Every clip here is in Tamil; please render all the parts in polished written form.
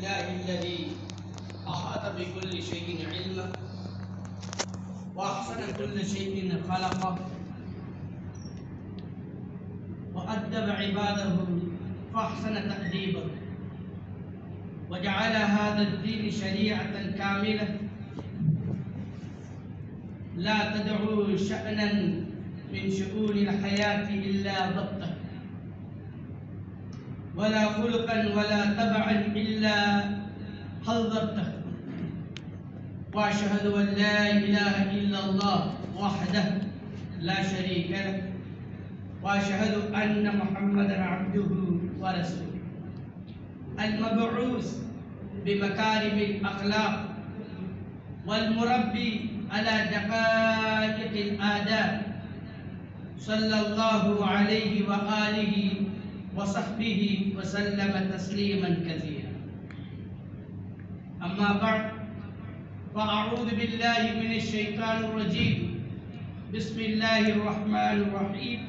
لله الذي أحاط بكل شيء علما وأحسن كل شيء خلقه وأدب عباده فأحسن تأديبه وجعل هذا الدين شريعة كاملة لا تدعو شأنا من شؤون الحياة إلا ضبطه ولا خلقا ولا تبعا إلا حذرته وأشهد أن لا إله إلا الله وحده لا شريك له وأشهد أن محمدا عبده ورسوله المبعوث بمكارم الأخلاق والمربي على دقائق الآداب صلى الله عليه وآله وصحبه وسلم تسليما كثيرا أما بعد فأعوذ بالله من الشيطان الرجيم بسم الله الرحمن الرحيم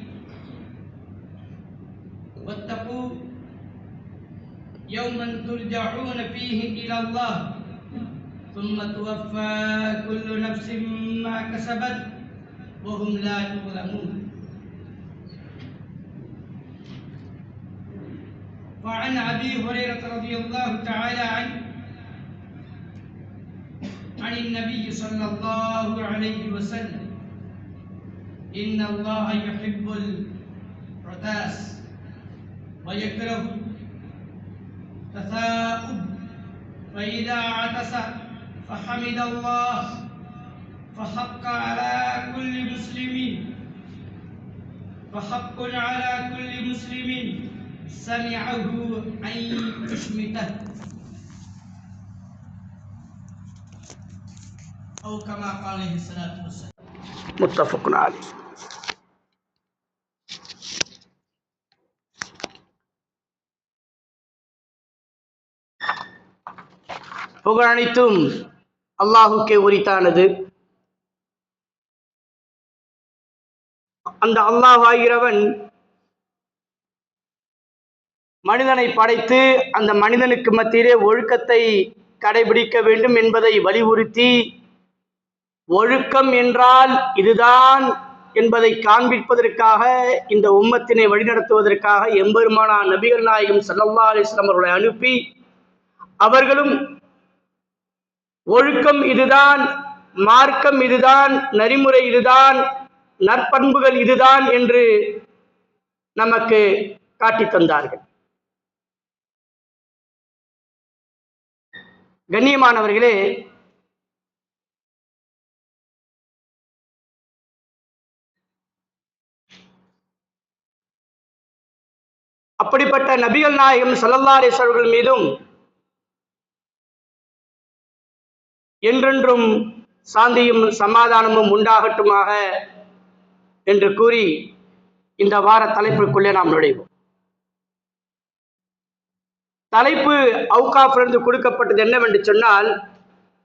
واتقوا يوما ترجعون فيه إلى الله ثم توفى كل نفس ما كسبت وهم لا يظلمون وعن أبي هريرة رضي الله تعالى عنه عن النبي صلى الله عليه وسلم إن الله يحب العتاس ويكره التثاؤب فإذا عطس فحمد الله فحق على كل مسلم سمعه أن يشمته أو كما قال عليه الصلاة والسلام متفق عليه. புகழ் அனைத்தும் அல்லாஹுக்கே உரித்தானது. அந்த அல்லாஹ் ஆகிறவன் மனிதனை படைத்து அந்த மனிதனுக்கு மத்தியிலே ஒழுக்கத்தை கடைபிடிக்க வேண்டும் என்பதை வலியுறுத்தி, ஒழுக்கம் என்றால் இதுதான் என்பதை காண்பிப்பதற்காக, இந்த உம்மத்தினை வழிநடத்துவதற்காக எம்பெருமானார் நபிகள் நாயகம் ஸல்லல்லாஹு அலைஹி வஸல்லம் அவர்களை அனுப்பி, அவர்களும் ஒழுக்கம் இதுதான், மார்க்கம் இதுதான், நெறிமுறை இதுதான், நற்பண்புகள் இதுதான் என்று நமக்கு காட்டி தந்தார்கள். கண்ணியமானவர்களே, அப்படிப்பட்ட நபிகள் நாயகம் ஸல்லல்லாஹு அலைஹி வஸல்லம் அவர்கள் மீதும் என்றென்றும் சாந்தியும் சமாதானமும் உண்டாகட்டுமாக என்று கூறி இந்த வார தலைப்பிற்குள்ளே நாம் நுழைவோம். தலைப்பு அவுகாஃபிலிருந்து கொடுக்கப்பட்டது என்னவென்று சொன்னால்,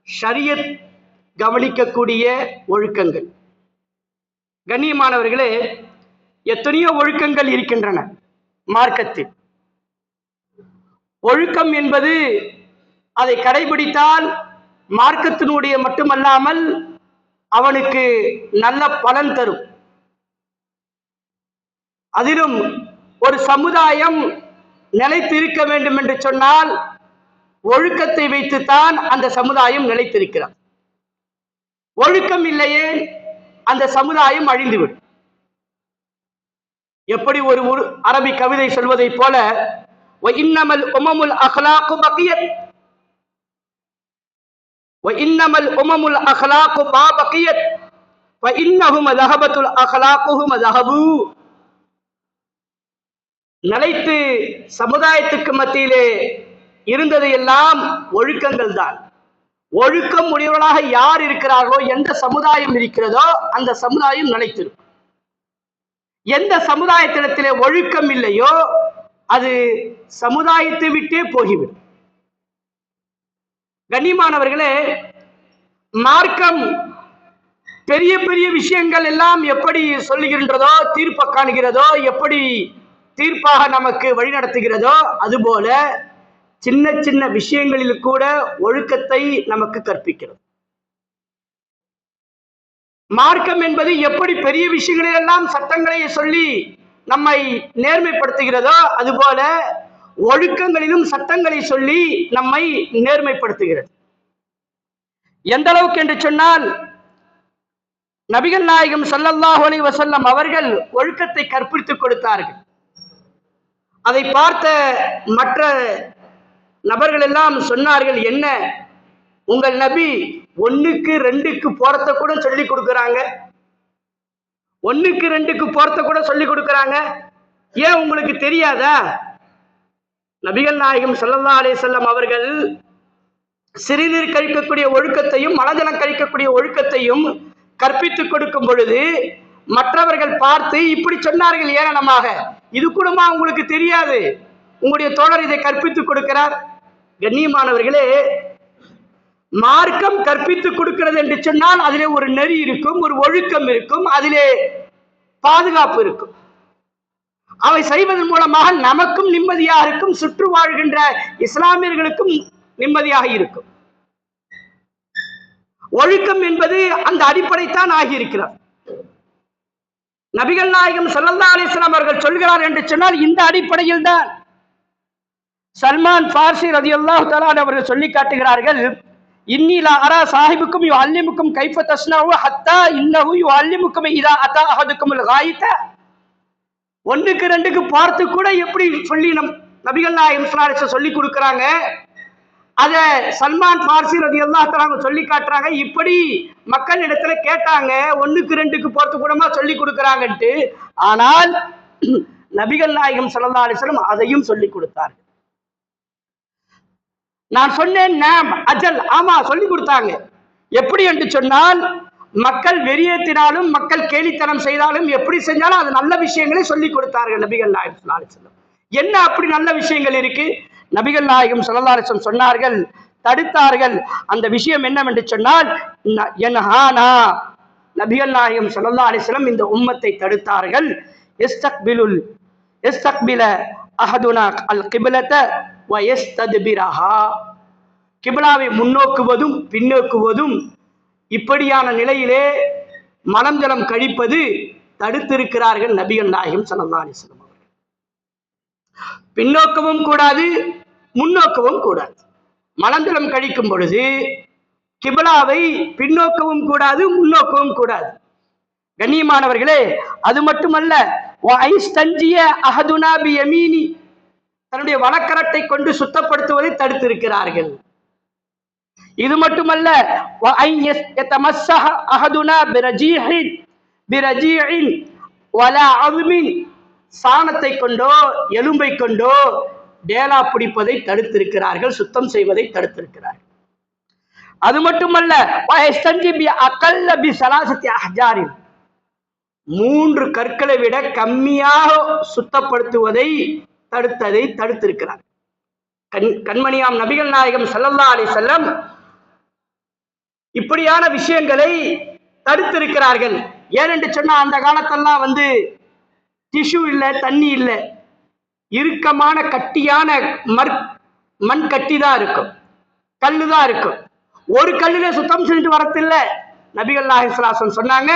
ஷரியத் கவனிக்கக்கூடிய ஒழுக்கங்கள். கண்ணியமானவர்களே, எத்தனையோ ஒழுக்கங்கள் இருக்கின்றன மார்க்கத்தில். ஒழுக்கம் என்பது அதை கடைபிடித்தால் மார்க்கத்தினுடைய மட்டுமல்லாமல் அவனுக்கு நல்ல பலன் தரும். அதிலும் ஒரு சமுதாயம் நிலைத்து இருக்க வேண்டும் என்று சொன்னால் ஒழுக்கத்தை வைத்துத்தான் அந்த சமுதாயம் நிலைத்திருக்கிறது. ஒழுக்கம் இல்லையே அந்த சமுதாயம் அழிந்துவிடும். எப்படி ஒரு அரபி கவிதை சொல்வதை போல, இன்னமல் உமமுல் அஹ்லாகு பகியத் இன்னமல் உமமுல் அஹ்லாகு மா பகியத் இன்னஹும் ذهبத்துல் அஹ்லாகுஹும் ذهبு. நிலைத்து சமுதாயத்துக்கு மத்தியிலே இருந்தது எல்லாம் ஒழுக்கங்கள் தான். ஒழுக்கம் உடையவர்களாக யார் இருக்கிறார்களோ, எந்த சமுதாயம் இருக்கிறதோ அந்த சமுதாயம் நிலைத்திருக்கும். எந்த சமுதாயத்திடத்திலே ஒழுக்கம் இல்லையோ அது சமுதாயத்தை விட்டே போகிவிடும். கண்ணியமானவர்களே, மார்க்கம் பெரிய பெரிய விஷயங்கள் எல்லாம் எப்படி சொல்லுகின்றதோ, தீர்ப்பு காணுகிறதோ, எப்படி தீர்ப்பாக நமக்கு வழிநடத்துகிறதோ, அதுபோல சின்ன சின்ன விஷயங்களில் கூட ஒழுக்கத்தை நமக்கு கற்பிக்கிறது. மார்க்கம் என்பது எப்படி பெரிய விஷயங்களிலெல்லாம் சட்டங்களை சொல்லி நம்மை நேர்மைப்படுத்துகிறதோ அதுபோல ஒழுக்கங்களிலும் சட்டங்களை சொல்லி நம்மை நேர்மைப்படுத்துகிறது. எந்த அளவுக்கு என்று சொன்னால், நபிகள் நாயகம் ஸல்லல்லாஹு அலைஹி வஸல்லம் அவர்கள் ஒழுக்கத்தை கற்பித்துக் கொடுத்தார்கள். அதை பார்த்த மற்ற நபர்கள் எல்லாம் சொன்னார்கள், என்ன உங்கள் நபி 1க்கு 2க்கு போறத கூட சொல்லி கொடுக்கறாங்க, 1க்கு 2க்கு போறத கூட சொல்லி கொடுக்கறாங்க, ஏன் உங்களுக்கு தெரியாதா? நபிகள் நாயகம் ஸல்லல்லாஹு அலைஹி வஸல்லம் அவர்கள் சிறுநீர் கழிக்கக்கூடிய ஒழுக்கத்தையும் மலஜலம் கழிக்கக்கூடிய ஒழுக்கத்தையும் கற்பித்துக் கொடுக்கும் பொழுது மற்றவர்கள் பார்த்து இப்படி சொன்னார்கள் ஏளனமாக, இது கூடமா உங்களுக்கு தெரியாது, உங்களுடைய தோழர் இதை கற்பித்துக் கொடுக்கிறார். கண்ணியமானவர்களே, மார்க்கம் கற்பித்துக் கொடுக்கிறது என்று சொன்னால் அதிலே ஒரு நெறி இருக்கும், ஒரு ஒழுக்கம் இருக்கும், அதிலே பாதுகாப்பு இருக்கும். அவை செய்வதன் மூலமாக நமக்கும் நிம்மதியாக இருக்கும், சுற்று வாழ்கின்ற இஸ்லாமியர்களுக்கும் நிம்மதியாக இருக்கும். ஒழுக்கம் என்பது அந்த அடிப்படைத்தான் ஆகியிருக்கிறார். நபிகள் நாயகம் ஸல்லல்லாஹு அலைஹி வஸல்லம் அவர்கள் சொல்கிறார் என்று சொன்னால் இந்த அடிப்படையில் தான். சல்மான் ஃபார்சி ரலியல்லாஹு தஆலா அவர்கள் சொல்லி காட்டுகிறார்கள், இன்னி லா அரா சாஹிபுக்கும் யுஅல்லிமுக்கும் கைஃப தஸ்னஉ ஹத்தா இன்னஹு யுஅல்லிமுக்கும் இதா அத்தா அஹதுக்குமுல் காயித. 1க்கு 2க்கு பார்த்து கூட எப்படி சொல்லி நபிகள் நாயகம் ஸல்லல்லாஹு அலைஹி வஸல்லம் சொல்லி கொடுக்கறாங்க, அத சல்மான் ஃபார்சி ரலியல்லாஹு தஆலா சொல்லி காட்டுறாங்க. இப்படி மக்கள் இடத்துல கேட்டாங்க, 1க்கு 2க்கு போறது கூடமா சொல்லி கொடுக்கறாங்கன்ட்டு. ஆனால் நபிகள் நாயகம் ஸல்லல்லாஹு அலைஹி வஸல்லம் அதையும் சொல்லி கொடுத்தார்கள். நான் சொன்னேன், நாம் அஜல், ஆமா சொல்லி கொடுத்தாங்க. எப்படி என்று சொன்னால், மக்கள் வெறியேற்றினாலும் மக்கள் கேலித்தனம் செய்தாலும் எப்படி செஞ்சாலும் அது நல்ல விஷயங்களை சொல்லி கொடுத்தார்கள் நபிகள் நாயகம் ஸல்லல்லாஹு அலைஹி வஸல்லம். என்ன அப்படி நல்ல விஷயங்கள் இருக்கு? நபிகள் நாயகம் ஸல்லல்லாஹு அலைஹி வஸல்லம் சொன்னார்கள், தடுத்தார்கள். அந்த விஷயம் என்னவென்று சொன்னால், நபிகள் நாயகம் ஸல்லல்லாஹு அலைஹி வஸல்லம் இந்த உம்மத்தை தடுத்தார்கள். இஸ்தக்பில அஹதுனா அல் கிப்லத வ யஸ்தத்பிரஹா. கிப்லாவை முன்னோக்குவதும் பின்னோக்குவதும் இப்படியான நிலையிலே மலம் ஜலம் கழிப்பது தடுத்திருக்கிறார்கள் நபிகள் நாயகம் ஸல்லல்லாஹு அலைஹி வஸல்லம் அவர்கள். பின்னோக்கவும் கூடாது, முன்னோக்கவும் கூடாது. மலம் ஜலம் கழிக்கும் பொழுது கிப்லாவை பின்னோக்கவும் கூடாது, முன்னோக்கவும் கூடாது. கண்ணியமானவர்களே, அது மட்டுமல்ல, தன்னுடைய வலக்கரத்தை கொண்டு சுத்தப்படுத்துவதை தடுத்திருக்கிறார்கள். இது மட்டுமல்ல, சாணத்தை கொண்டோ எலும்பை கொண்டோ டேலா பிடிப்பதை தடுத்திருக்கிறார்கள், சுத்தம் செய்வதை தடுத்திருக்கிறார்கள். அது மட்டுமல்ல, 3 கற்களை விட கம்மியாக சுத்தப்படுத்துவதை தடுத்திருக்கிறார். கண்மணியாம் நபிகள் நாயகம் ஸல்லல்லாஹு அலைஹி வஸல்லம் இப்படியான விஷயங்களை தடுத்திருக்கிறார்கள். ஏனென்று சொன்னா, அந்த காலத்தெல்லாம் டிஷ்யூ இல்லை, தண்ணி இல்லை, இறுக்கமான கட்டியான மண் கட்டி தான் இருக்கும், கல்லு தான் இருக்கும். ஒரு கல்லுல சுத்தம் செஞ்சுட்டு வரத்தில்ல. நபிகள் நாயகம் ஸல்லல்லாஹு அலைஹி வஸல்லம் சொன்னாங்க,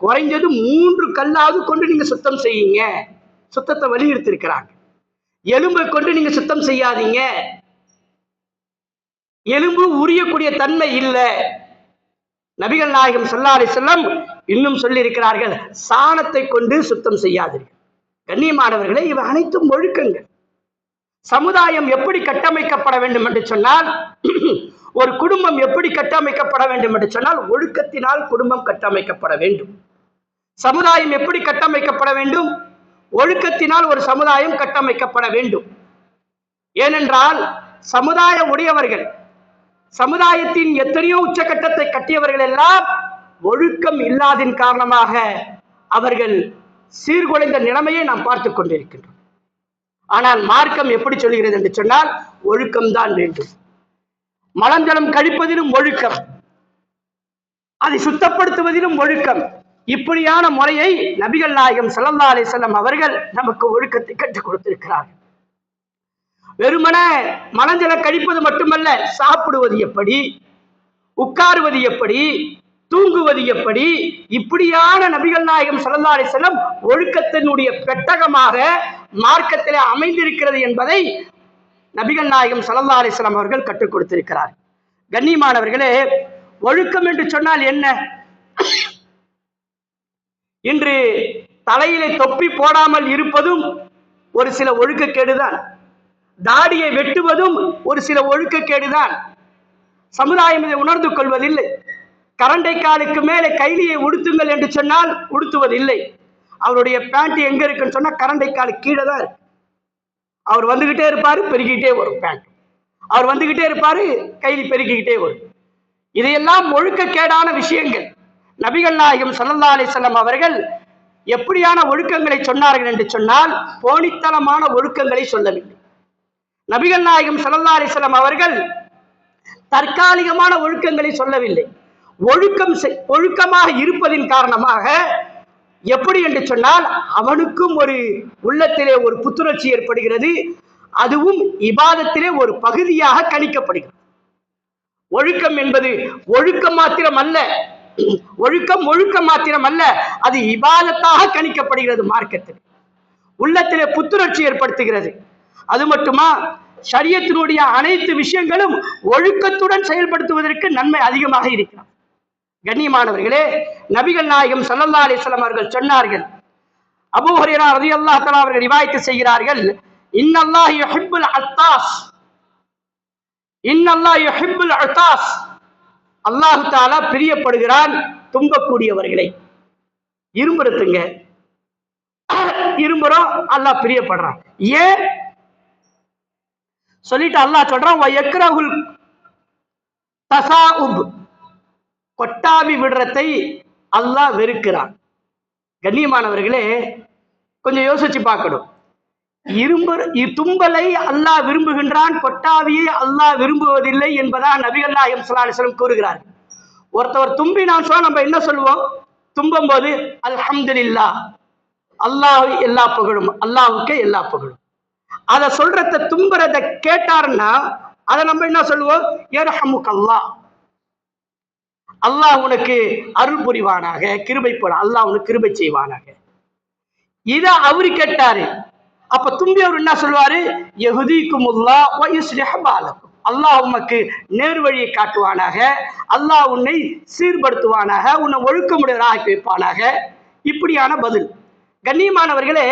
குறைஞ்சது 3 கல்லாவது கொண்டு நீங்க சுத்தம் செய்யுங்க. சுத்தத்தை வலியுறுத்தி இருக்கிறாங்க. எலும்பை கொண்டு நீங்க சுத்தம் செய்யாதீங்க, எலும்பு உரியக்கூடிய தன்மை இல்லை. நபிகள் நாயகம் ஸல்லல்லாஹு அலைஹி வஸல்லம் இன்னும் சொல்லி இருக்கிறார்கள், சாணத்தை கொண்டு சுத்தம் செய்யாதீர்கள். கண்ணியமானவர்களே, இவை அனைத்தும் ஒழுக்கங்கள். சமுதாயம் எப்படி கட்டமைக்கப்பட வேண்டும் என்று சொன்னால், ஒரு குடும்பம் எப்படி கட்டமைக்கப்பட வேண்டும் என்று சொன்னால், ஒழுக்கத்தினால் குடும்பம் கட்டமைக்கப்பட வேண்டும். சமுதாயம் எப்படி கட்டமைக்கப்பட வேண்டும்? ஒழுக்கத்தினால் ஒரு சமுதாயம் கட்டமைக்கப்பட வேண்டும். ஏனென்றால் சமுதாய உடையவர்கள், சமுதாயத்தின் எத்தனையோ உச்சகட்டத்தை கட்டியவர்கள் எல்லாம் ஒழுக்கம் இல்லாதின் காரணமாக அவர்கள் சீர்குலைந்த நிலைமையை நாம் பார்த்து கொண்டிருக்கின்றோம். ஆனால் மார்க்கம் எப்படி சொல்கிறது என்று சொன்னால், ஒழுக்கம்தான் வேண்டும். மலஞ்சலம் கழிப்பதிலும் ஒழுக்கம், அதை சுத்தப்படுத்துவதிலும் ஒழுக்கம். இப்படியான முறையை நபிகள் நாயகம் ஸல்லல்லாஹு அலைஹி வஸல்லம் அவர்கள் நமக்கு ஒழுக்கத்தை கற்றுக் கொடுத்திருக்கிறார்கள். வெறுமன மலஞ்சலம் கழிப்பது மட்டுமல்ல, சாப்பிடுவது எப்படி, உட்காருவது எப்படி, தூங்குவது எப்படி, இப்படியான நபிகள் நாயகம் ஸல்லல்லாஹு அலைஹி வஸல்லம் ஒழுக்கத்தினுடைய பெட்டகமாக மார்க்கத்திலே அமைந்திருக்கிறது என்பதை நபிகள் நாயகம் ஸல்லல்லாஹு அலைஹி வஸல்லம் அவர்கள் கற்றுக் கொடுத்திருக்கிறார். கண்ணியமானவர்களே, ஒழுக்கம் என்று சொன்னால் என்ன? இன்று தலையிலே தொப்பி போடாமல் இருப்பதும் ஒரு சில ஒழுக்கக்கேடுதான். தாடியை வெட்டுவதும் ஒரு சில ஒழுக்கக்கேடுதான். சமுதாயம் இதை உணர்ந்து கொள்வதில்லை. கரண்டை காலுக்கு மேலே கைலியை உடுத்துங்கள் என்று சொன்னால் உடுத்துவதில்லை. அவருடைய பேண்ட் எங்க இருக்குன்னு சொன்னா கரண்டை காலு கீழே தான் இருக்கு. அவர் வந்துகிட்டே இருப்பாரு, பெருகிக்கிட்டே வரும் பேண்ட். அவர் வந்துகிட்டே இருப்பாரு, கைலி பெருகிக்கிட்டே வரும். இதையெல்லாம் ஒழுக்கக்கேடான விஷயங்கள். நபிகள் நாயகம் ஸல்லல்லாஹு அலைஹி வஸல்லம் அவர்கள் எப்படியான ஒழுக்கங்களை சொன்னார்கள் என்று சொன்னால் போனித்தனமான ஒழுக்கங்களை சொல்லவில்லை. நபிகள் நாயகம் ஸல்லல்லாஹு அலைஹி வஸல்லம் அவர்கள் தற்காலிகமான ஒழுக்கங்களை சொல்லவில்லை. ஒழுக்கமாக இருப்பதின் காரணமாக எப்படி என்று சொன்னால் அவனுக்கும் ஒரு உள்ளத்திலே ஒரு புத்துணர்ச்சி ஏற்படுகிறது. அதுவும் இபாதத்திலே ஒரு பகுதியாக கணிக்கப்படுகிறது. ஒழுக்கம் என்பது ஒழுக்கம் மாத்திரம் அல்ல, ஒழுக்கம் மாத்திரம் அல்ல, அது இபாதத்தாக கணிக்கப்படுகிறது. மார்க்கத்தில் உள்ளத்திலே புத்துணர்ச்சி ஏற்படுத்துகிறது. அது மட்டுமா, ஷரியத்தினுடைய அனைத்து விஷயங்களும் ஒழுக்கத்துடன் செயல்படுத்துவதற்கு நன்மை அதிகமாக இருக்கிறது. கண்ணியமானவர்களே, நபிகள் நாயகம் ஸல்லல்லாஹு அலைஹி வஸல்லம் அவர்கள் சொன்னார்கள், அபூ ஹுரைரா ரலியல்லாஹு தஆலா அவர்கள் ரிவாயத் செய்கிறார்கள், இன்னல்லாஹ் யுஹிப்புல் அத்தாஸ், இன்னல்லாஹ் யுஹிப்புல் அத்தாஸ், அல்லாஹ் தஆலா பிரியப்படுகிறான் தும்பக்கூடியவர்களை. இரும்புறதுங்க, இரும்புறோம், அல்லாஹ் பிரியப்படுறான். ஏன் சொல்லிட்டு அல்லாஹ் சொல்றான், வயக்ரஹுல் தஸாஉப், கொட்டாவி விடுறதை அல்லாஹ் வெறுக்கிறான். கண்ணியமானவர்களே, கொஞ்சம் யோசிச்சு பார்க்கணும். தும்பலை அல்லாஹ் விரும்புகின்றான், கொட்டாவியை அல்லாஹ் விரும்புவதில்லை என்பதா நபிகள் நாயகம் ஸல்லல்லாஹு அலைஹி வஸல்லம் கூறுகிறார். ஒருத்தவர் தும்பி நான் சொன்னா நம்ம என்ன சொல்லுவோம்? தும்பும் போது அல்ஹம்துலில்லாஹ், அல்லாஹ் எல்லா புகழும், அல்லாஹ்வுக்கே எல்லா புகழும். அதை சொல்றத தும்புறத கேட்டாருன்னா அதை நம்ம என்ன சொல்லுவோம்? யர்ஹமுக்கல்லாஹ், அல்லாஹ் உனக்கு அருள் புரிவானாக, கிருபை போட, அல்லாஹ் உனக்கு கிருபை செய்வானாக. இத அவரு கேட்டாரு. அப்ப தும்பி அவர் என்ன சொல்லுவாரு? யஹ்தீகுமுல்லாஹ் வ யுஸ்லிஹ் பாலக்கும், அல்லாஹ் உமக்கு நேர்வழியை காட்டுவானாக, அல்லாஹ் உன்னை சீர்படுத்துவானாக, உன்னை ஒழுக்கமுடையவராக வைப்பானாக. இப்படியான பதில். கண்ணியமானவர்களே,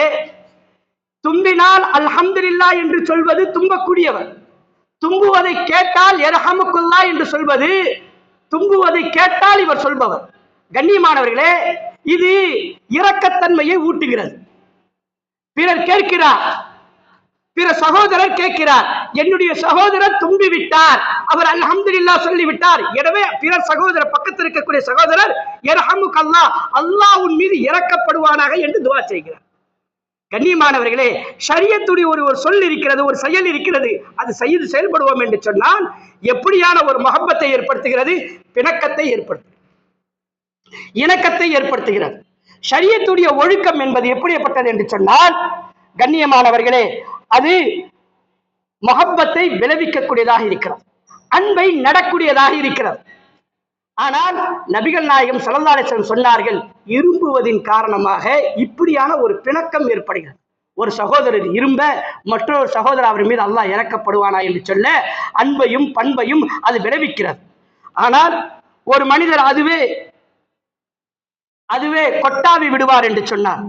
தும்பினால் அல்ஹம்துலில்லாஹ் என்று சொல்வது தும்பக்கூடியவர். தும்புவதை கேட்டால் யர்ஹமுக்கல்லாஹ் என்று சொல்வது தும்புவதை கேட்டால் இவர் சொல்பவர். கண்ணியமானவர்களே, இது இரக்கத்தன்மையை ஊட்டுகிறது. பிறர் கேட்கிறார், பிற சகோதரர் கேட்கிறார், என்னுடைய சகோதரர் தும்பி விட்டார், அவர் அல்ஹம்துலில்லாஹ் சொல்லிவிட்டார், எனவே பிறர் சகோதரர், பக்கத்தில் இருக்கக்கூடிய சகோதரர் யர்ஹமுக்கல்லாஹ், அல்லாஹ் உன் மீது இரக்கப்படுவானாக என்று துஆ செய்கிறார். கண்ணியமானவர்களே, ஷரியத்துடைய ஒரு சொல் இருக்கிறது, ஒரு செயல் இருக்கிறது. அது செய்து செயல்படுவோம் என்று சொன்னால் எப்படியான ஒரு மஹப்பத்தை ஏற்படுத்துகிறது? பிணக்கத்தை ஏற்படுத்துகிறது, இணக்கத்தை ஏற்படுத்துகிறது. ஷரியத்துடைய ஒழுக்கம் என்பது எப்படிப்பட்டது என்று சொன்னால், கண்ணியமானவர்களே, அது மஹப்பத்தை விளைவிக்கக்கூடியதாக இருக்கிறது, அன்பை நடக்கூடியதாக இருக்கிறது. ஆனால் நபிகள் நாயகம் ஸல்லல்லாஹு அலைஹி வஸல்லம் சொன்னார்கள், இரும்புவதின் காரணமாக இப்படியான ஒரு பிணக்கம் ஏற்படுகிறது. ஒரு சகோதரர் இரும்ப மற்றொரு சகோதரர் அவர் மீது அல்லாஹ் இறக்கப்படுவானா என்று சொல்ல அன்பையும் பண்பையும் அது விளைவிக்கிறது. ஆனால் ஒரு மனிதர் அதுவே கொட்டாவி விடுவார் என்று சொன்னார்,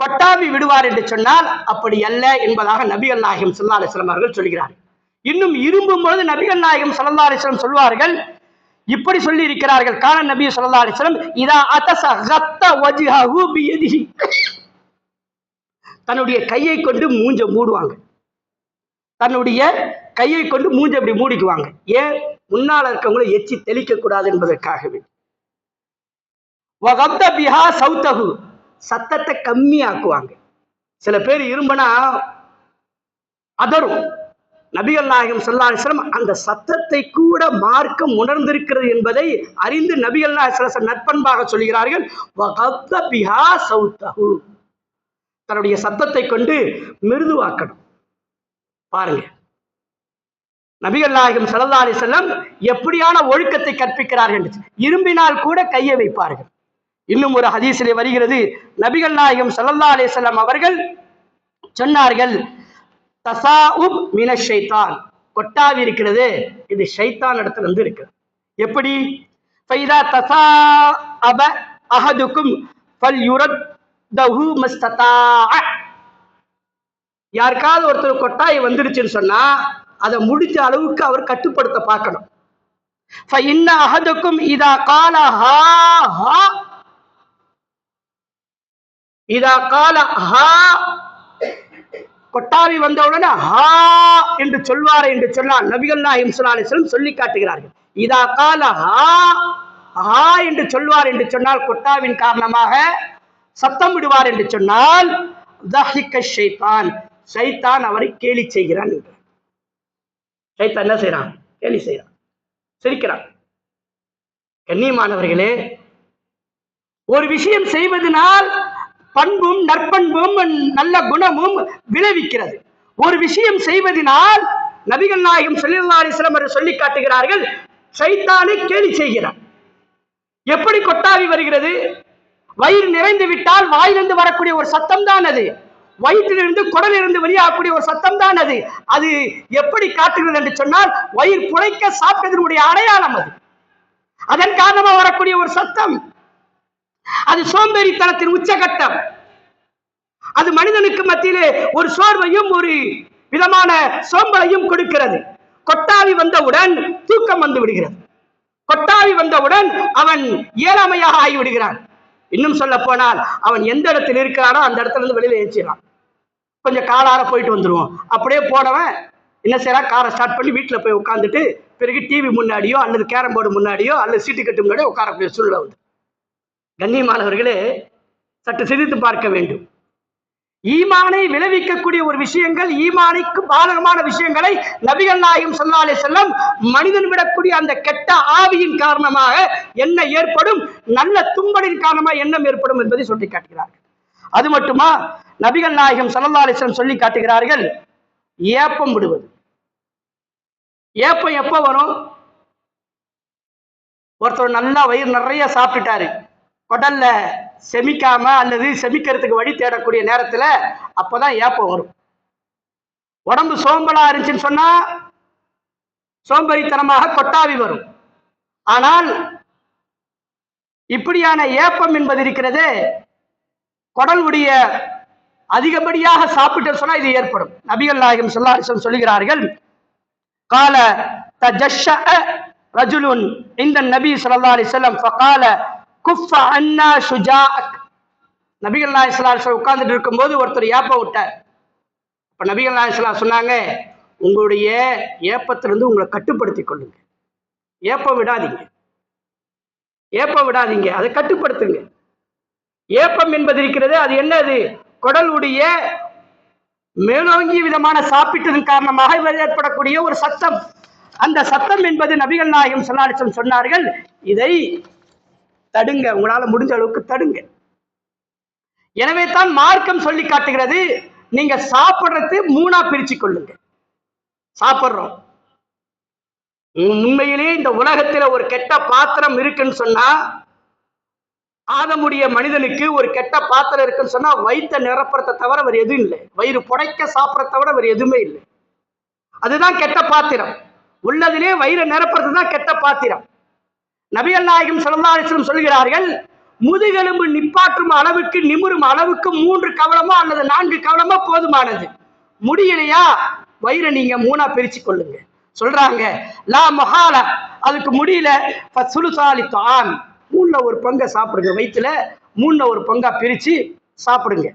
கொட்டாவி விடுவார் என்று சொன்னால் அப்படி அல்ல என்பதாக நபிகள் நாயகம் ஸல்லல்லாஹு அலைஹி வஸல்லம் அவர்கள் சொல்கிறார்கள். இன்னும் இரும்பும் பொழுது நபிகள் நாயகம் ஸல்லல்லாஹு அலைஹி வஸல்லம் சொல்வார்கள், இப்படி சொல்லி இருக்கிறார்கள், கான நபி ஸல்லல்லாஹு அலைஹி வஸல்லம் இதா அதஸ கத்த வஜ்ஹஹு பியதிஹி, தன்னுடைய கையை கொண்டு மூஞ்ச மூடுவாங்க, தன்னுடைய கையை கொண்டு மூஞ்ச அப்படி மூடிக்குவாங்க. ஏன்? முன்னால இருக்கவங்களை எச்சி தெளிக்க கூடாது என்பதற்காகவே. வகத்த பிஹா சௌத்தஹு, சத்தத்தை கம்மியாக்குவாங்க. சில பேர் இரும்பனா அதரும். நபிகள் நாயகம் ஸல்லல்லாஹு அலைஹி வஸல்லம் அந்த சத்தத்தை கூட மார்க்கம் உணர்ந்திருக்கிறது என்பதை அறிந்து நபிகள் நாயகம் ஸல்லல்லாஹு அலைஹி வஸல்லம் நட்பண்பாக சொல்கிறார்கள், வகத்த பிஹா சௌத்தஹு, தன்னுடைய சத்தத்தை கொண்டு மிருதுவாக்கணும். பாருங்க, நபிகள் நாயகம் ஸல்லல்லாஹு அலைஹி வஸல்லம் எப்படியான ஒழுக்கத்தை கற்பிக்கிறார்கள். இரும்பினால் கூட கையை வைப்பார்கள். இன்னும் ஒரு ஹதீஸிலே வருகிறது, நபிகள் நாயகம் ஸல்லல்லாஹு அலைஹி வஸல்லம் அவர்கள் சொன்னார்கள், தசாஉப் மினஷ் ஷைத்தான், கொட்டாவி இருக்கிறது இது ஷைத்தான் இடத்துல இருந்து இருக்கிறது. எப்படி? ஃபைதா தசாஅப அஹதுக்கும் ஃபல்யுரத்தஹு மஸ்ததாஅ, யாருக்காவது ஒருத்தர் கொட்டாய் வந்துடுச்சுன்னு சொன்னா அதை முடிஞ்ச அளவுக்கு அவர் கட்டுப்படுத்த பார்க்கணும். ஃபஇன்ன அஹதுக்கும் இதா கால ஹா ஹா, இதா கால ஹா, கொட்டாவி வந்தவுடனே ஹா என்று சொல்வார் என்று சொன்னால் நபிகள் நாயகம் ஸல்லல்லாஹு அலைஹி வஸல்லம் சொல்லி காட்டுகிறார்கள். இதா கால ஹா ஹா என்று சொல்வார் என்று சொன்னால் கொட்டாவின் காரணமாக சத்தம் விடுவார் என்று சொன்னால் தஹிக ஷைத்தான், ஷைத்தான் அவரை கேலி செய்கிறான் என்றார். ஷைத்தான் என்ன செய்யறான்? கேலி செய்யறான், சிரிக்கிறான். கண்ணியமானவர்களே, ஒரு விஷயம் செய்வதனால் பண்பும் நற்பண்பும் நல்ல குணமும் விளைவிக்கிறது. ஒரு விஷயம் செய்வதனால் நபிகள் நாயகம் ஸல்லல்லாஹு அலைஹி வஸல்லம் அவர்கள் சொல்லி காட்டுகிறார்கள், ஷைத்தானை கேலி செய்கிறான். எப்படி கொட்டாவி வருகிறது? வயிறு நிறைந்து விட்டால் வாயிலிருந்து வரக்கூடிய ஒரு சத்தம் தான் அது. வயிற்றிலிருந்து குடலிலிருந்து வெளியாகக்கூடிய ஒரு சத்தம் தான் அது. அது எப்படி காட்டுகிறது என்று சொன்னால் வயிறு புழைக்க சாப்பிட்டதனுடைய அடையாளம் அது. அதன் காரணமாக வரக்கூடிய ஒரு சத்தம் அது சோம்பேறித்தனத்தின் உச்சகட்டம். அது மனிதனுக்கு மத்தியிலே ஒரு சோர்வையும் ஒரு விதமான சோம்பலையும் கொடுக்கிறது. கொட்டாவி வந்தவுடன் தூக்கம் வந்து விடுகிறது. கொட்டாவி வந்தவுடன் அவன் இயலாமையாக ஆகிவிடுகிறான். இன்னும் சொல்ல போனால் அவன் எந்த இடத்தில் இருக்கிறானோ அந்த இடத்துல இருந்து வெளியில ஏற்றிடலாம். கொஞ்சம் காலார போயிட்டு வந்துருவோம். அப்படியே போனவன் என்ன செய்யறான்? காரை ஸ்டார்ட் பண்ணி வீட்டில் போய் உட்காந்துட்டு பிறகு டிவி முன்னாடியோ அல்லது கேரம் போர்டு முன்னாடியோ அல்லது சீட்டு கட்டு முன்னாடியோ உட்காரக்கூடிய சூழ்நிலை வந்து. கண்ணியமானவர்களே, சற்று சிந்தித்து பார்க்க வேண்டும். ஈமானை விளைவிக்கக்கூடிய ஒரு விஷயங்கள், ஈமானுக்கு பாதகமான விஷயங்களை நபிகள் நாயகம் ஸல்லல்லாஹு அலைஹி வஸல்லம் மனிதன் விடக்கூடிய அந்த கெட்ட ஆவியின் காரணமாக என்ன ஏற்படும், நல்ல தும்பலின் காரணமாக என்ன ஏற்படும் என்பதை சொல்லி காட்டுகிறார்கள். அது மட்டுமா, நபிகள் நாயகம் ஸல்லல்லாஹு அலைஹி வஸல்லம் சொல்லி காட்டுகிறார்கள், ஏப்பம் விடுவது. ஏப்பம் எப்ப வரும்? ஒருத்தர் நல்லா வயிறு நிறைய சாப்பிட்டுட்டாரு, குடல்ல செமிக்காம அல்லது செமிக்கிறதுக்கு வழி தேடக்கூடிய நேரத்துல அப்பதான் ஏப்பம் வரும். உடம்பு சோம்பலா இருந்துச்சுன்னு சொன்னா சோம்பரித்தனமாக கொட்டாவி வரும். ஆனால் இப்படியான ஏப்பம் என்பது இருக்கிறது, குடலுடைய அதிகப்படியாக சாப்பிட்டு சொன்னா இது ஏற்படும். நபிகள் நாயகம் ஸல்லல்லாஹு அலைஹி வஸல்லம் சொல்லுகிறார்கள், கால தஜஷ்ஷஅ ரஜுலுன் இந்த நபி ஸல்லல்லாஹு அலைஹி வஸல்லம் ஃபகால குஃப அன்னா ஷுஜாஅக். நபிகள் நாயகம் ஸல்லல்லாஹு அலைஹி வஸல்லம் உட்கார்ந்துட்டு இருக்கும்போது ஒருத்தர் ஏப்பம் விட்டார். அப்ப நபிகள் நாயகம் ஸல்லல்லாஹு அலைஹி வஸல்லம் சொன்னாங்க, உங்களுடைய ஏப்பத்திலிருந்து உங்களை கட்டுப்படுத்திக் கொள்ளுங்க. ஏப்பம் விடாதீங்க, ஏப்பம் விடாதீங்க, அதை கட்டுப்படுத்துங்க. ஏப்பம் என்பது இருக்கிறது, அது என்னது? குடலுடைய மேலோங்கிய விதமான சாப்பிட்டதன் காரணமாக ஏற்படக்கூடிய ஒரு சத்தம். அந்த சத்தம் என்பது நபிகள் நாயகம் ஸல்லல்லாஹு அலைஹி வஸல்லம் சொன்னார்கள், இதை தடுங்க, உங்களால முடிஞ்ச அளவுக்கு தடுங்க. எனவே தான் மார்க்கம் சொல்லி காட்டுகிறது, நீங்க சாப்பிடுறது மூணா பிரிச்சு கொள்ளுங்க. சாப்பிடுறோம், உண்மையிலே இந்த உலகத்துல ஒரு கெட்ட பாத்திரம் இருக்குன்னு சொன்னா, ஆதமுடைய மனிதனுக்கு ஒரு கெட்ட பாத்திரம் இருக்குன்னு சொன்னா வயிற்ற நிரப்புறதை தவிர வேறு எதுவும் இல்லை. வயிறு புடைக்க சாப்பிட்றத தவிர வேறு எதுவுமே இல்லை. அதுதான் கெட்ட பாத்திரம். உள்ளதிலே வயிறு நிரப்புறது தான் கெட்ட பாத்திரம். நபிகள் நாயகம் ஸல்லல்லாஹு அலைஹி வஸல்லம் சொல்கிறார்கள், முதுகெலும்பு நிப்பாற்றும் அளவுக்கு நிமிரும் அளவுக்கு 3 கவளமோ அல்லது 4 கவளமோ போதுமானது. முடியலையா, வயிறை நீங்க மூணா பிரிச்சு கொள்ளுங்க. சொல்றாங்க, லா மஹால, அதுக்கு முடியல, ஃபசுலுசாலி தாம், 3ல் ஒரு பங்கை சாப்பிடுங்க. வயிற்றுல 3ல் ஒரு பங்கா பிரிச்சு சாப்பிடுங்க.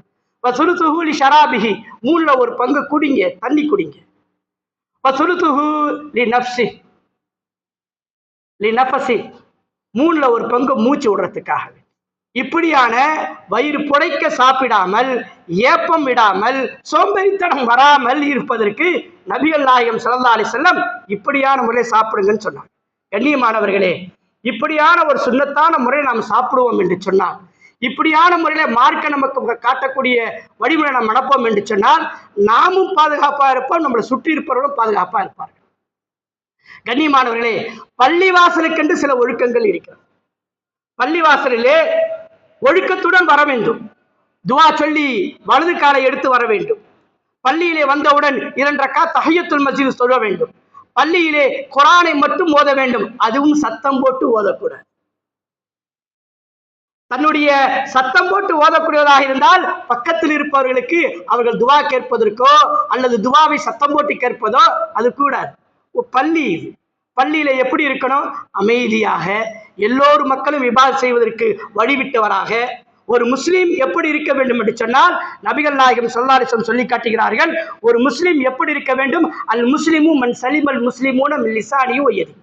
வசுலுசுஹு லி ஷராபிஹி, 3ல் ஒரு பங்கு குடிங்க, தண்ணி குடிங்க. வசுலுசுஹு லி நஃப்ஸி லி நஃபஸி, 3ல் ஒரு பங்கு மூச்சு விடுறதுக்காக. இப்படியான வயிறு புடைக்க சாப்பிடாமல், ஏப்பம் விடாமல், சோம்பேறித்தனம் வராமல் இருப்பதற்கு நபிகள் நாயகம் ஸல்லல்லாஹு அலைஹி வஸல்லம் இப்படியான முறையை சாப்பிடுங்கன்னு சொன்னாங்க. கண்ணியமானவர்களே, இப்படியான ஒரு சுன்னத்தான முறை நாம் சாப்பிடுவோம் என்று சொன்னால், இப்படியான முறையில மார்க்க நமக்கு காட்டக்கூடிய வழிமுறை நாம் நடப்போம் என்று சொன்னால் நாமும் பாதுகாப்பா இருப்போம், நம்மளை சுற்றி இருப்பவர்களும் பாதுகாப்பா இருப்பார்கள். கண்ணியமானவர்களே, பள்ளிவாசலுக்கென்று சில ஒழுக்கங்கள் இருக்கிறது. பள்ளிவாசலிலே ஒழுக்கத்துடன் வர வேண்டும். துவா சொல்லி வலது காலை எடுத்து வர வேண்டும். பள்ளியிலே வந்தவுடன் 2 ரக்காத் தஹியத்துல் மஸ்ஜித் தொழ வேண்டும். பள்ளியிலே குர்ஆனை மட்டும் ஓத வேண்டும். அதுவும் சத்தம் போட்டு ஓதக்கூடாது. தன்னுடைய சத்தம் போட்டு ஓதக்கூடியதாக இருந்தால் பக்கத்தில் இருப்பவர்களுக்கு அவர்கள் துவா கேட்பதற்கோ அல்லது துவாவை சத்தம் போட்டு கேட்பதோ அது கூடாது. பள்ளி இது. பள்ளியில எப்படி இருக்கணும்? அமைதியாக, எல்லோரும் மக்களும் இபாதத் செய்வதற்கு வழிவிட்டவராக. ஒரு முஸ்லீம் எப்படி இருக்க வேண்டும் என்று சொன்னால் நபிகள் நாயகம் ஸல்லல்லாஹு அலைஹி வஸல்லம் சொல்லி காட்டுகிறார்கள், ஒரு முஸ்லீம் எப்படி இருக்க வேண்டும்? அல் முஸ்லிமு மன் சலிமல் முஸ்லிமூன மின் லிசானிஹி வ யதிஹி.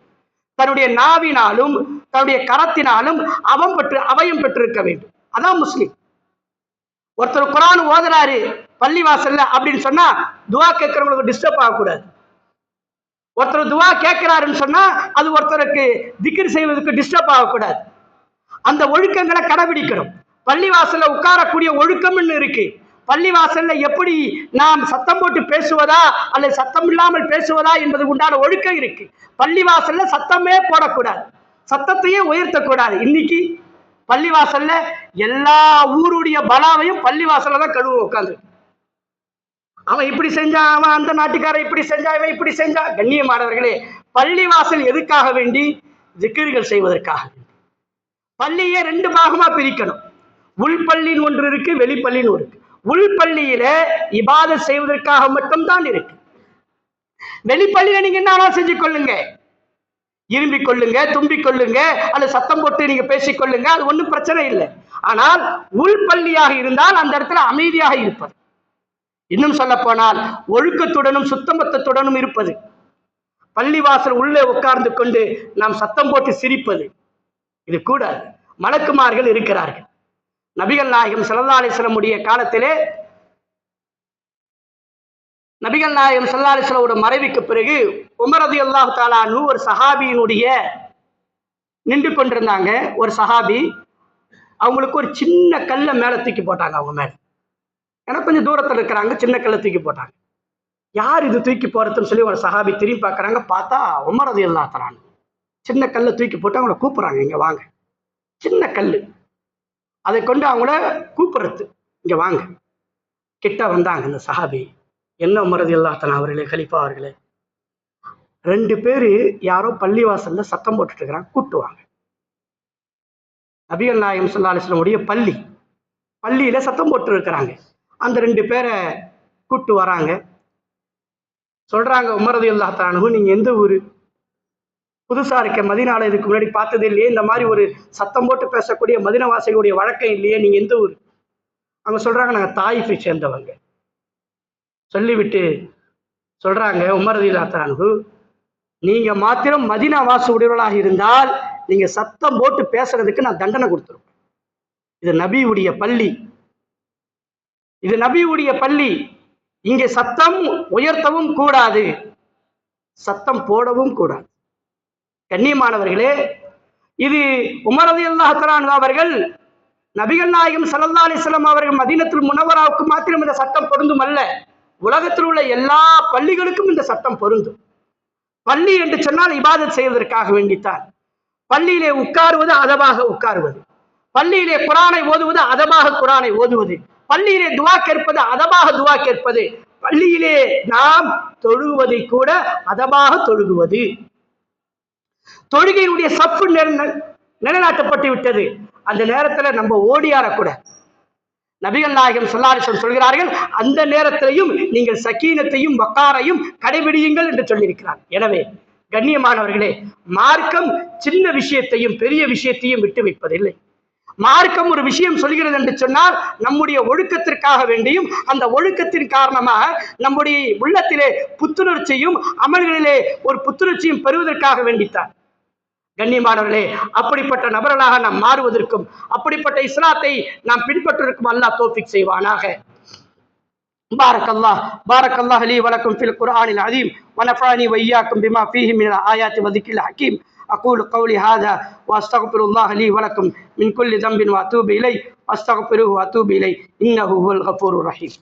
தன்னுடைய நாவினாலும் தன்னுடைய கரத்தினாலும் அபயம் பெற்றிருக்க வேண்டும். அதான் முஸ்லீம். ஒருத்தர் குர்ஆன் ஓதுறாரு பள்ளி வாசல்ல அப்படின்னு சொன்னா துவா கேட்கிறவங்களுக்கு டிஸ்டர்ப் ஆகக்கூடாது. ஒருத்தர் துவா கேட்கிறாருன்னு சொன்னா அது ஒருத்தருக்கு திக்ர் செய்வதற்கு டிஸ்டர்ப் ஆகக்கூடாது. அந்த ஒழுக்கங்களை கடைபிடிக்கணும். பள்ளிவாசல்ல உட்காரக்கூடிய ஒழுக்கம்னு இருக்கு. பள்ளிவாசல்ல எப்படி நாம் சத்தம் போட்டு பேசுவதா அல்லது சத்தம் இல்லாமல் பேசுவதா என்பது உண்டான ஒழுக்கம் இருக்கு. பள்ளிவாசல்ல சத்தமே போடக்கூடாது, சத்தத்தையே உயர்த்தக்கூடாது. இன்னைக்கு பள்ளிவாசல்ல எல்லா ஊருடைய பலாவையும் பள்ளிவாசல்ல தான் கழுவ உட்காந்து. அவன் இப்படி செஞ்சான், அவன் அந்த நாட்டுக்காரன் இப்படி செஞ்சான், இவன் இப்படி செஞ்சான். கண்ணியமானவர்களே, பள்ளிவாசல் எதுக்காக வேண்டி? ஜிக்ர்கள் செய்வதற்காக. பள்ளியை 2 பாகமா பிரிக்கணும். உள்பள்ளின்னு ஒன்று இருக்கு, வெளிப்பள்ளின்னு இருக்கு. உள்பள்ளியில இபாதத் செய்வதற்காக மட்டும்தான் இருக்கு. வெளிப்பள்ளியில நீங்க என்ன செஞ்சு கொள்ளுங்க, இரும்பிக் கொள்ளுங்க, தும்பிக் கொள்ளுங்க, அல்லது சத்தம் போட்டு நீங்க பேசிக்கொள்ளுங்க, அது ஒன்றும் பிரச்சனை இல்லை. ஆனால் உள்பள்ளியாக இருந்தால் அந்த இடத்துல அமைதியாக இருப்பது. இன்னும் சொல்ல போனால் ஒழுக்கத்துடனும் சுத்தமத்தத்துடனும் இருப்பது. பள்ளிவாசல் உள்ளே உட்கார்ந்து கொண்டு நாம் சத்தம் போட்டு சிரிப்பது இது கூடாது. மலக்குமார்கள் இருக்கிறார்கள். நபிகள் நாயகம் ஸல்லல்லாஹு அலைஹி வஸல்லம் உடைய காலத்திலே, நபிகள் நாயகம் ஸல்லல்லாஹு அலைஹி வஸல்லம் மறைவுக்கு பிறகு உமர் ரலியல்லாஹு தஆலா அன்ஹு ஒரு சஹாபியினுடைய நின்று கொண்டிருந்தாங்க. ஒரு சஹாபி, அவங்களுக்கு ஒரு சின்ன கல்லை மேல தூக்கி போட்டாங்க. அவங்க மேல, ஏன்னா கொஞ்சம் தூரத்தில் இருக்கிறாங்க, சின்ன கல்லை தூக்கி போட்டாங்க. யார் இது தூக்கி போறதுன்னு சொல்லி ஒரு சஹாபி திரும்பி பார்க்கறாங்க. பார்த்தா உமர் ரலியல்லாஹு தஆலா அன்ஹு சின்ன கல்லை தூக்கி போட்டு அவங்கள கூப்பிடுறாங்க, இங்க வாங்க. சின்ன கல், அதை கொண்டு அவங்கள கூப்பிடுறது, இங்க வாங்க. கிட்ட வந்தாங்க இந்த சஹாபி. என்ன உமர் ரலியல்லாஹு தஆலா அவர்களே, கலீஃபா அவர்களே, 2 பேரு யாரோ பள்ளிவாசல்ல சத்தம் போட்டுட்டு இருக்கிறாங்க, கூட்டுவாங்க. நபிகள் நாயகம் ஸல்லல்லாஹு அலைஹி வஸல்லம் உடைய பள்ளியில சத்தம் போட்டு இருக்கிறாங்க. அந்த 2 பேரை கூட்டு வராங்க. சொல்றாங்க, உமர் ரலியல்லாஹு தஆலா அன்ஹு, நீங்க எந்த ஊரு? புதுசா இருக்க, மதீனால இதுக்கு முன்னாடி பார்த்தது இல்லையே, இந்த மாதிரி ஒரு சத்தம் போட்டு பேசக்கூடிய மதீனவாசிகளுடைய வழக்கம் இல்லையே, நீங்க எந்த ஊர்? அவங்க சொல்றாங்க, நாங்க தாயிஃபை சேர்ந்தவங்க. சொல்லிவிட்டு சொல்றாங்க, உமர் ரலியல்லாஹு தஆலா அன்ஹு, நீங்க மாத்திரம் மதீனாவாசி உடையவர்களாக இருந்தால் நீங்க சத்தம் போட்டு பேசுறதுக்கு நான் தண்டனை கொடுத்துருவேன். இது நபியுடைய பள்ளி, இது நபியுடைய பள்ளி. இங்கே சத்தம் உயர்த்தவும் கூடாது, சத்தம் போடவும் கூடாது. கண்ணியமானவர்களே, இது உமர் ரலியல்லாஹு தஆலா அன்ஹு அவர்கள், நபிகள் நாயகம் ஸல்லல்லாஹு அலைஹி வஸல்லம் அவர்கள் மதீனத்துல் முனவ்வராவுக்கு மாத்திரம் இந்த சட்டம் பொருந்தும் அல்ல, உலகத்தில் உள்ள எல்லா பள்ளிகளுக்கும் இந்த சட்டம் பொருந்தும். பள்ளி என்று சொன்னால் இபாதத் செய்வதற்காக வேண்டித்தான். பள்ளியிலே உட்காருவது அதபாக உட்காருவது, பள்ளியிலே குர்ஆனை ஓதுவது அதபாக குர்ஆனை ஓதுவது, பள்ளியிலே துவா கேட்பது அதபாக துவா கேட்பது, பள்ளியிலே நாம் தொழுவதை கூட அதபாக தொழுகுவது. தொழுகையினுடைய சப்பு நிலைநாட்டப்பட்டு விட்டது. அந்த நேரத்தில் நம்ம ஓடியாரக்கூடாது. நபிகள் நாயகம் ஸல்லல்லாஹு அலைஹி வஸல்லம் சொல்கிறார்கள், அந்த நேரத்திலையும் நீங்கள் சக்கீனத்தையும் வக்காரையும் கடைபிடியுங்கள் என்று சொல்லியிருக்கிறார். எனவே கண்ணியமானவர்களே, மார்க்கம் சின்ன விஷயத்தையும் பெரிய விஷயத்தையும் விட்டு வைப்பதில்லை. மார்க்கம் ஒரு விஷயம் சொல்கிறது என்று சொன்னால் நம்முடைய ஒழுக்கத்திற்காக வேண்டியும், அந்த ஒழுக்கத்தின் காரணமாக நம்முடைய உள்ளத்திலே புத்துணர்ச்சியும் அமல்களிலே ஒரு புத்துணர்ச்சியும் பெறுவதற்காக வேண்டித்தான். கண்ணியமானவர்களே, அப்படிப்பட்ட நபர்களாக நாம் மாறுவதற்கும் அப்படிப்பட்ட இஸ்லாத்தை நாம் பின்பற்றுவதற்கும் அல்லாஹ் தௌஃபீக் செய்வானாக. பாரக்கல்லாஹ் லீ வலக்கும் ஃபில் குர்ஆனில் அதீம் வ நஃபஅனி வ இய்யாக்கும் பிமா ஃபீஹி மினல் ஆயாத்தி வ ذிக்ரில் ஹக்கீம். அகூலு கௌலி ஹாதா வஸ்தக்ஃபிருல்லாஹ லீ வலக்கும் மின் குல்லி தம்பின் வஅத்தூபு இலைஹி வஸ்தக்ஃபிருஹு வஅத்தூபு இலைஹி இன்னஹு ஹுவல் கஃபூருர் ரஹீம்.